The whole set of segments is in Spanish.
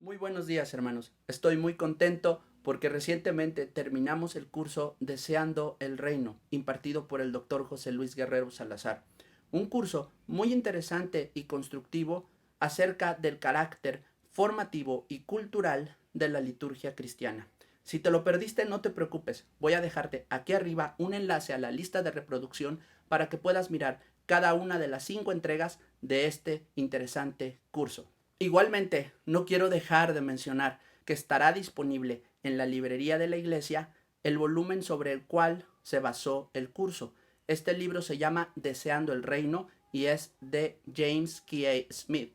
Muy buenos días, hermanos. Estoy muy contento porque recientemente terminamos el curso Deseando el Reino, impartido por el doctor José Luis Guerrero Salazar. Un curso muy interesante y constructivo acerca del carácter formativo y cultural de la liturgia cristiana. Si te lo perdiste, no te preocupes. Voy a dejarte aquí arriba un enlace a la lista de reproducción para que puedas mirar cada una de las 5 entregas de este interesante curso. Igualmente, no quiero dejar de mencionar que estará disponible en la librería de la iglesia el volumen sobre el cual se basó el curso. Este libro se llama Deseando el Reino y es de James K. Smith.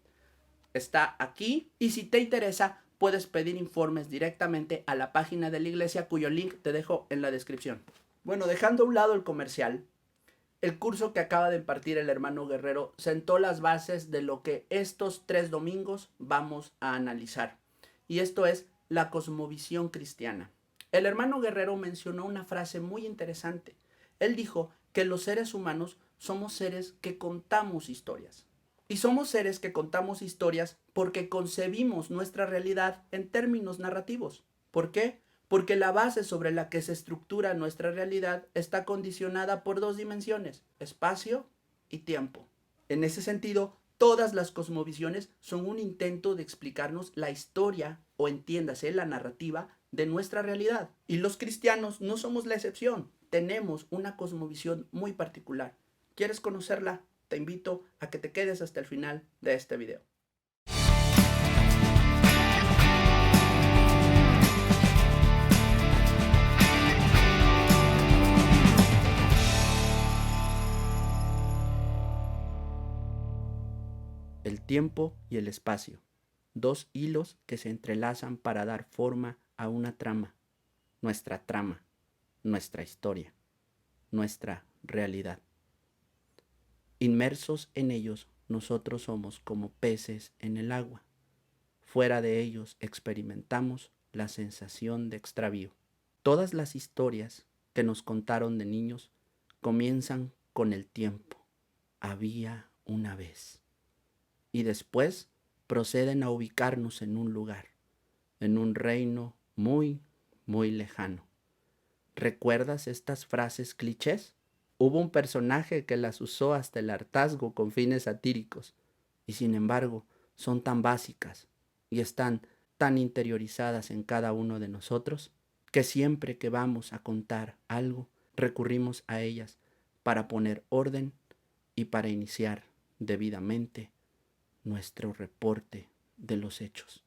Está aquí y si te interesa puedes pedir informes directamente a la página de la iglesia cuyo link te dejo en la descripción. Bueno, dejando a un lado el comercial, el curso que acaba de impartir el hermano Guerrero sentó las bases de lo que estos 3 domingos vamos a analizar. Y esto es la cosmovisión cristiana. El hermano Guerrero mencionó una frase muy interesante. Él dijo que los seres humanos somos seres que contamos historias. Y somos seres que contamos historias porque concebimos nuestra realidad en términos narrativos. ¿Por qué? Porque la base sobre la que se estructura nuestra realidad está condicionada por 2 dimensiones, espacio y tiempo. En ese sentido, todas las cosmovisiones son un intento de explicarnos la historia o entiéndase la narrativa de nuestra realidad. Y los cristianos no somos la excepción, tenemos una cosmovisión muy particular. ¿Quieres conocerla? Te invito a que te quedes hasta el final de este video. El tiempo y el espacio, 2 hilos que se entrelazan para dar forma a una trama, nuestra historia, nuestra realidad. Inmersos en ellos, nosotros somos como peces en el agua. Fuera de ellos experimentamos la sensación de extravío. Todas las historias que nos contaron de niños comienzan con el tiempo. Había una vez. Y después proceden a ubicarnos en un lugar, en un reino muy, muy lejano. ¿Recuerdas estas frases clichés? Hubo un personaje que las usó hasta el hartazgo con fines satíricos, y sin embargo son tan básicas y están tan interiorizadas en cada uno de nosotros que siempre que vamos a contar algo recurrimos a ellas para poner orden y para iniciar debidamente nuestro reporte de los hechos.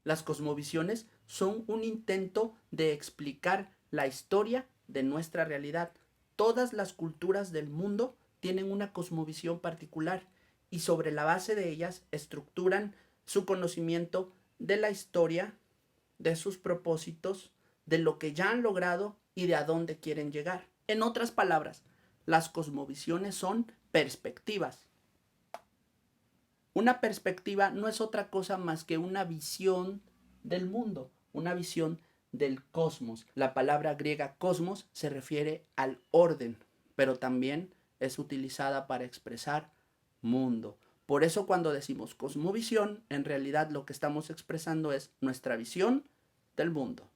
Las cosmovisiones son un intento de explicar la historia de nuestra realidad. Todas las culturas del mundo tienen una cosmovisión particular y sobre la base de ellas estructuran su conocimiento de la historia, de sus propósitos, de lo que ya han logrado y de a dónde quieren llegar. En otras palabras, las cosmovisiones son perspectivas. Una perspectiva no es otra cosa más que una visión del mundo, una visión del cosmos. La palabra griega cosmos se refiere al orden, pero también es utilizada para expresar mundo. Por eso cuando decimos cosmovisión, en realidad lo que estamos expresando es nuestra visión del mundo.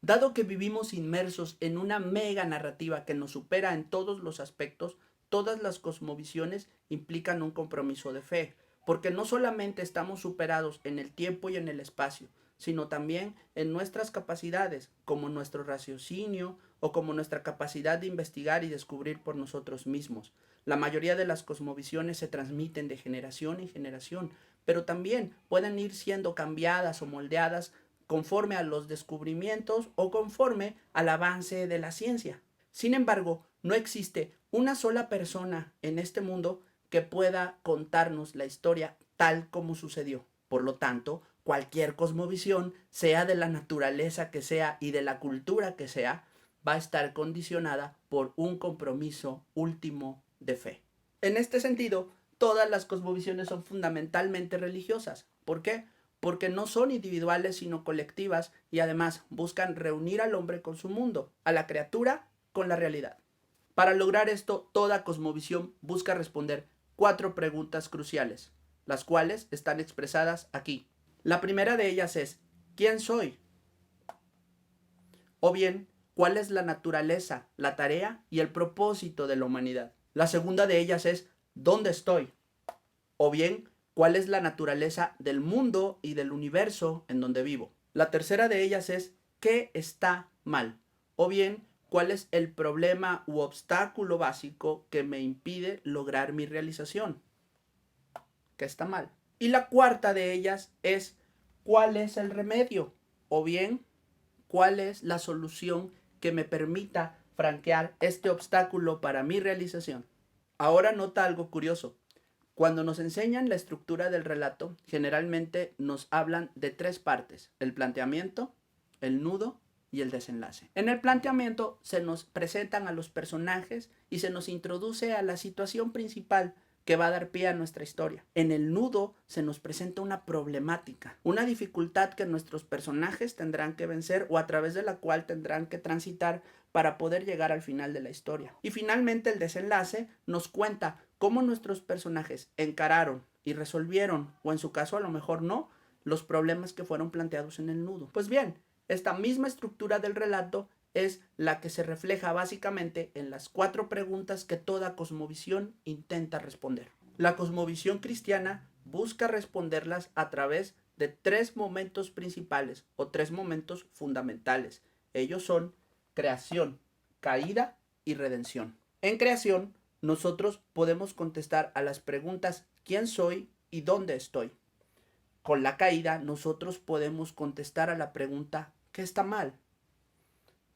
Dado que vivimos inmersos en una mega narrativa que nos supera en todos los aspectos, todas las cosmovisiones implican un compromiso de fe, porque no solamente estamos superados en el tiempo y en el espacio, sino también en nuestras capacidades, como nuestro raciocinio o como nuestra capacidad de investigar y descubrir por nosotros mismos. La mayoría de las cosmovisiones se transmiten de generación en generación, pero también pueden ir siendo cambiadas o moldeadas conforme a los descubrimientos o conforme al avance de la ciencia. Sin embargo, no existe una sola persona en este mundo que pueda contarnos la historia tal como sucedió. Por lo tanto, cualquier cosmovisión, sea de la naturaleza que sea y de la cultura que sea, va a estar condicionada por un compromiso último de fe. En este sentido, todas las cosmovisiones son fundamentalmente religiosas. ¿Por qué? Porque no son individuales sino colectivas y además buscan reunir al hombre con su mundo, a la criatura con la realidad. Para lograr esto, toda cosmovisión busca responder 4 preguntas cruciales, las cuales están expresadas aquí. La primera de ellas es, ¿quién soy? O bien, ¿cuál es la naturaleza, la tarea y el propósito de la humanidad? La segunda de ellas es, ¿dónde estoy? O bien, ¿cuál es la naturaleza del mundo y del universo en donde vivo? La tercera de ellas es, ¿qué está mal? O bien, ¿cuál es el problema u obstáculo básico que me impide lograr mi realización? ¿Qué está mal? Y la cuarta de ellas es, ¿cuál es el remedio? O bien, ¿cuál es la solución que me permita franquear este obstáculo para mi realización? Ahora nota algo curioso. Cuando nos enseñan la estructura del relato, generalmente nos hablan de 3 partes: el planteamiento, el nudo y el desenlace. En el planteamiento se nos presentan a los personajes y se nos introduce a la situación principal que va a dar pie a nuestra historia. En el nudo se nos presenta una problemática, una dificultad que nuestros personajes tendrán que vencer o a través de la cual tendrán que transitar para poder llegar al final de la historia. Y finalmente el desenlace nos cuenta cómo nuestros personajes encararon y resolvieron, o en su caso a lo mejor no, los problemas que fueron planteados en el nudo. Pues bien, esta misma estructura del relato es la que se refleja básicamente en las 4 preguntas que toda cosmovisión intenta responder. La cosmovisión cristiana busca responderlas a través de 3 momentos principales o 3 momentos fundamentales. Ellos son creación, caída y redención. En creación, nosotros podemos contestar a las preguntas ¿quién soy y dónde estoy? Con la caída, nosotros podemos contestar a la pregunta ¿qué está mal?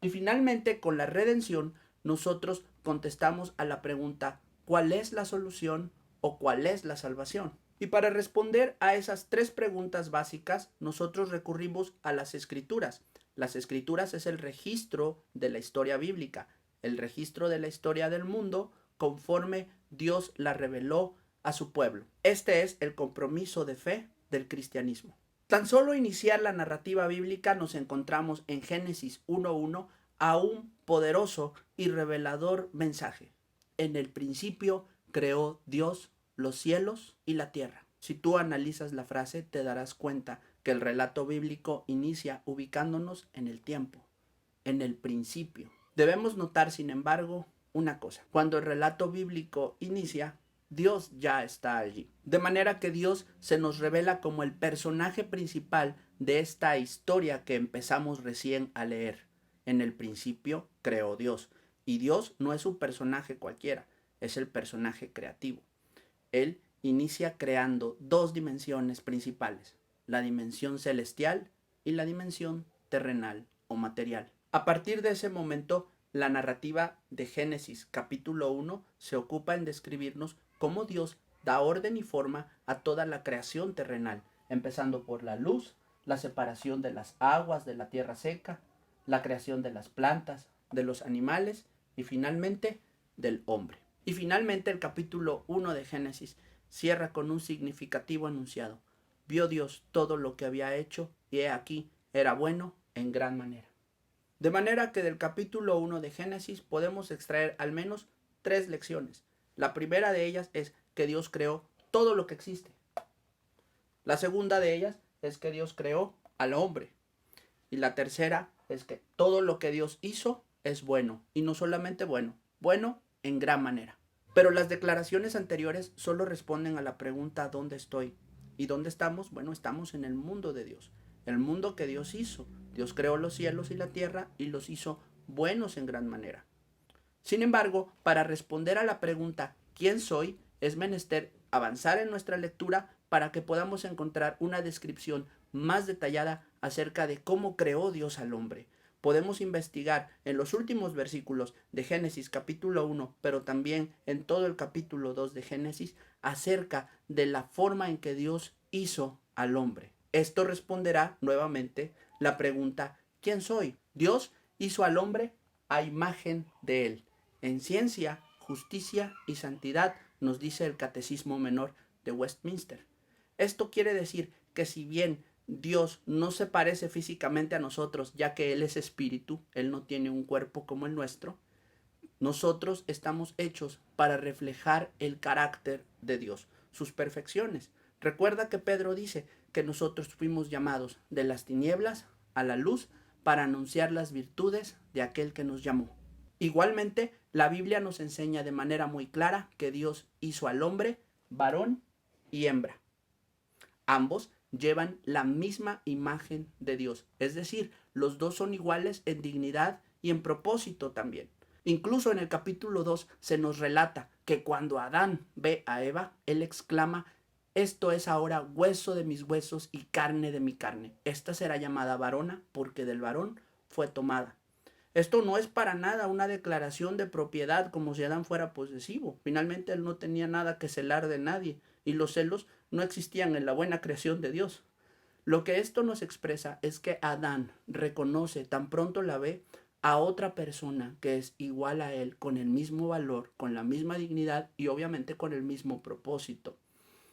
Y finalmente, con la redención, nosotros contestamos a la pregunta ¿cuál es la solución o cuál es la salvación? Y para responder a esas 3 preguntas básicas, nosotros recurrimos a las escrituras. Las escrituras es el registro de la historia bíblica, el registro de la historia del mundo conforme Dios la reveló a su pueblo. Este es el compromiso de fe del cristianismo. Tan solo iniciar la narrativa bíblica nos encontramos en Génesis 1:1 a un poderoso y revelador mensaje. En el principio creó Dios los cielos y la tierra. Si tú analizas la frase, te darás cuenta que el relato bíblico inicia ubicándonos en el tiempo, en el principio. Debemos notar, sin embargo, una cosa. Cuando el relato bíblico inicia, Dios ya está allí. De manera que Dios se nos revela como el personaje principal de esta historia que empezamos recién a leer. En el principio creó Dios. Y Dios no es un personaje cualquiera, es el personaje creativo. Él inicia creando 2 dimensiones principales, la dimensión celestial y la dimensión terrenal o material. A partir de ese momento, la narrativa de Génesis capítulo 1 se ocupa en describirnos cómo Dios da orden y forma a toda la creación terrenal, empezando por la luz, la separación de las aguas de la tierra seca, la creación de las plantas, de los animales y finalmente del hombre. Y finalmente el capítulo 1 de Génesis cierra con un significativo enunciado. Vio Dios todo lo que había hecho y he aquí, era bueno en gran manera. De manera que del capítulo 1 de Génesis podemos extraer al menos 3 lecciones. La primera de ellas es que Dios creó todo lo que existe. La segunda de ellas es que Dios creó al hombre. Y la tercera es que todo lo que Dios hizo es bueno. Y no solamente bueno, bueno en gran manera. Pero las declaraciones anteriores solo responden a la pregunta ¿dónde estoy? ¿Y dónde estamos? Bueno, estamos en el mundo de Dios. El mundo que Dios hizo. Dios creó los cielos y la tierra y los hizo buenos en gran manera. Sin embargo, para responder a la pregunta ¿quién soy? Es menester avanzar en nuestra lectura para que podamos encontrar una descripción más detallada acerca de cómo creó Dios al hombre. Podemos investigar en los últimos versículos de Génesis capítulo 1, pero también en todo el capítulo 2 de Génesis, acerca de la forma en que Dios hizo al hombre. Esto responderá nuevamente la pregunta ¿quién soy? Dios hizo al hombre a imagen de él. En ciencia, justicia y santidad, nos dice el Catecismo Menor de Westminster. Esto quiere decir que si bien Dios no se parece físicamente a nosotros, ya que Él es espíritu, Él no tiene un cuerpo como el nuestro, Nosotros estamos hechos para reflejar el carácter de Dios, sus perfecciones. Recuerda que Pedro dice que nosotros fuimos llamados de las tinieblas a la luz para anunciar las virtudes de aquel que nos llamó. Igualmente, la Biblia nos enseña de manera muy clara que Dios hizo al hombre varón y hembra. Ambos llevan la misma imagen de Dios, es decir, los dos son iguales en dignidad y en propósito también. Incluso en el capítulo 2 se nos relata que cuando Adán ve a Eva, él exclama: esto es ahora hueso de mis huesos y carne de mi carne. Esta será llamada varona porque del varón fue tomada. Esto no es para nada una declaración de propiedad como si Adán fuera posesivo. Finalmente él no tenía nada que celar de nadie y los celos no existían en la buena creación de Dios. Lo que esto nos expresa es que Adán reconoce, tan pronto la ve, a otra persona que es igual a él, con el mismo valor, con la misma dignidad y obviamente con el mismo propósito.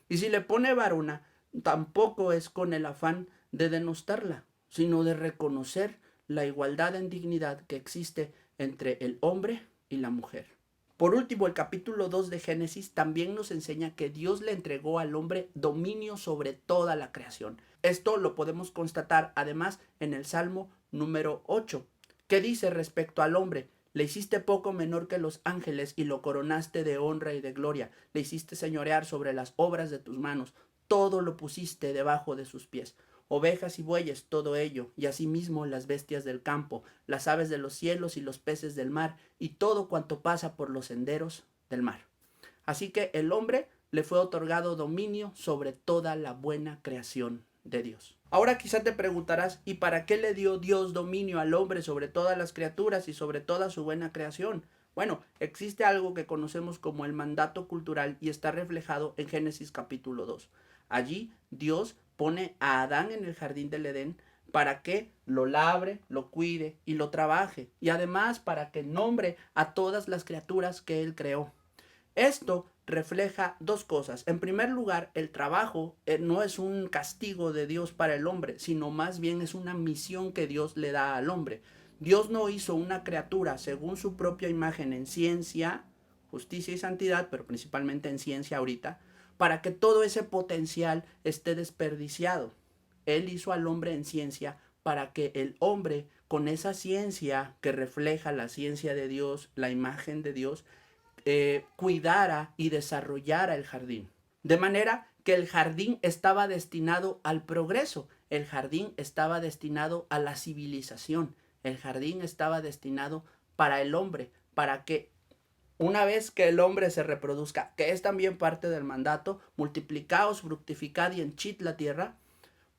Y si le pone varona, tampoco es con el afán de denostarla, sino de reconocer la igualdad en dignidad que existe entre el hombre y la mujer. Por último, el capítulo 2 de Génesis también nos enseña que Dios le entregó al hombre dominio sobre toda la creación. Esto lo podemos constatar además en el Salmo número 8, que dice respecto al hombre: le hiciste poco menor que los ángeles y lo coronaste de honra y de gloria. Le hiciste señorear sobre las obras de tus manos. Todo lo pusiste debajo de sus pies. Ovejas y bueyes, todo ello, y asimismo las bestias del campo, las aves de los cielos y los peces del mar, y todo cuanto pasa por los senderos del mar. Así que el hombre le fue otorgado dominio sobre toda la buena creación de Dios. Ahora quizá te preguntarás: ¿y para qué le dio Dios dominio al hombre sobre todas las criaturas y sobre toda su buena creación? Bueno, existe algo que conocemos como el mandato cultural y está reflejado en Génesis capítulo 2. Allí Dios pone a Adán en el jardín del Edén para que lo labre, lo cuide y lo trabaje, y además para que nombre a todas las criaturas que él creó. Esto refleja dos cosas. En primer lugar, el trabajo no es un castigo de Dios para el hombre, sino más bien es una misión que Dios le da al hombre. Dios no hizo una criatura según su propia imagen en ciencia, justicia y santidad, pero principalmente en ciencia ahorita, para que todo ese potencial esté desperdiciado. Él hizo al hombre en ciencia para que el hombre, con esa ciencia que refleja la ciencia de Dios, la imagen de Dios, cuidara y desarrollara el jardín. De manera que el jardín estaba destinado al progreso, el jardín estaba destinado a la civilización, el jardín estaba destinado para el hombre, para que una vez que el hombre se reproduzca, que es también parte del mandato: multiplicaos, fructificad y henchid la tierra,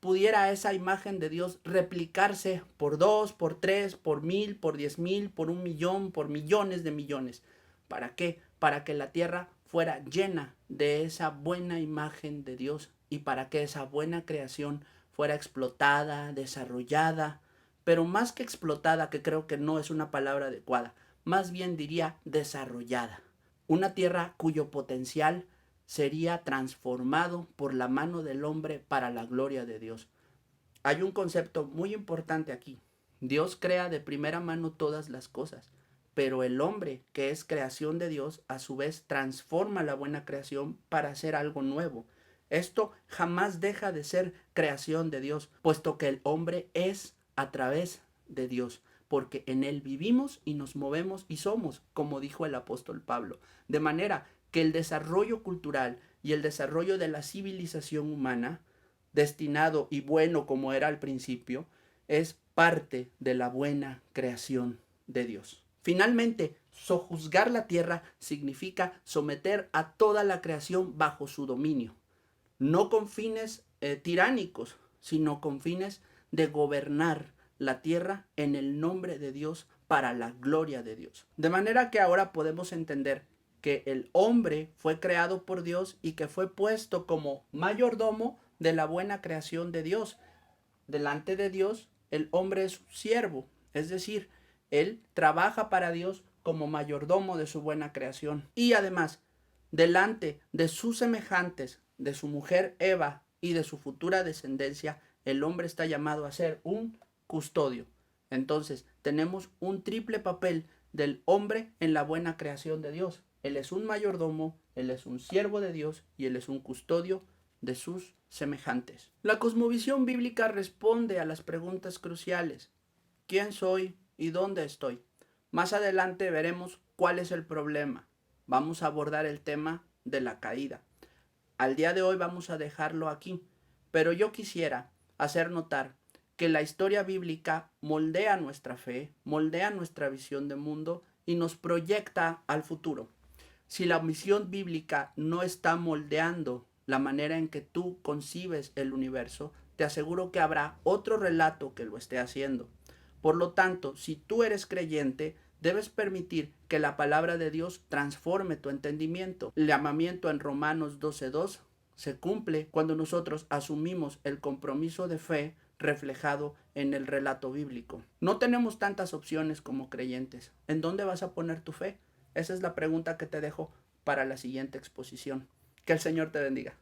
pudiera esa imagen de Dios replicarse por 2, por 3, por 1000, por 10,000, por 1,000,000, por millones de millones. ¿Para qué? Para que la tierra fuera llena de esa buena imagen de Dios y para que esa buena creación fuera explotada, desarrollada, pero más que explotada, que creo que no es una palabra adecuada, más bien diría desarrollada. Una tierra cuyo potencial sería transformado por la mano del hombre para la gloria de Dios. Hay un concepto muy importante aquí. Dios crea de primera mano todas las cosas, pero el hombre, que es creación de Dios, a su vez transforma la buena creación para hacer algo nuevo. Esto jamás deja de ser creación de Dios, puesto que el hombre es a través de Dios, porque en él vivimos y nos movemos y somos, como dijo el apóstol Pablo. De manera que el desarrollo cultural y el desarrollo de la civilización humana, destinado y bueno como era al principio, es parte de la buena creación de Dios. Finalmente, sojuzgar la tierra significa someter a toda la creación bajo su dominio, no con fines tiránicos, sino con fines de gobernar la tierra en el nombre de Dios para la gloria de Dios. De manera que ahora podemos entender que el hombre fue creado por Dios y que fue puesto como mayordomo de la buena creación de Dios. Delante de Dios, el hombre es siervo, es decir, él trabaja para Dios como mayordomo de su buena creación. Y además, delante de sus semejantes, de su mujer Eva y de su futura descendencia, el hombre está llamado a ser un custodio. Entonces, tenemos un triple papel del hombre en la buena creación de Dios. Él es un mayordomo, él es un siervo de Dios y él es un custodio de sus semejantes. La cosmovisión bíblica responde a las preguntas cruciales: ¿quién soy y dónde estoy? Más adelante veremos cuál es el problema. Vamos a abordar el tema de la caída. Al día de hoy vamos a dejarlo aquí, pero yo quisiera hacer notar que la historia bíblica moldea nuestra fe, moldea nuestra visión de mundo y nos proyecta al futuro. Si la visión bíblica no está moldeando la manera en que tú concibes el universo, te aseguro que habrá otro relato que lo esté haciendo. Por lo tanto, si tú eres creyente, debes permitir que la palabra de Dios transforme tu entendimiento. El llamamiento en Romanos 12:2 se cumple cuando nosotros asumimos el compromiso de fe reflejado en el relato bíblico. No tenemos tantas opciones como creyentes. ¿En dónde vas a poner tu fe? Esa es la pregunta que te dejo para la siguiente exposición. Que el Señor te bendiga.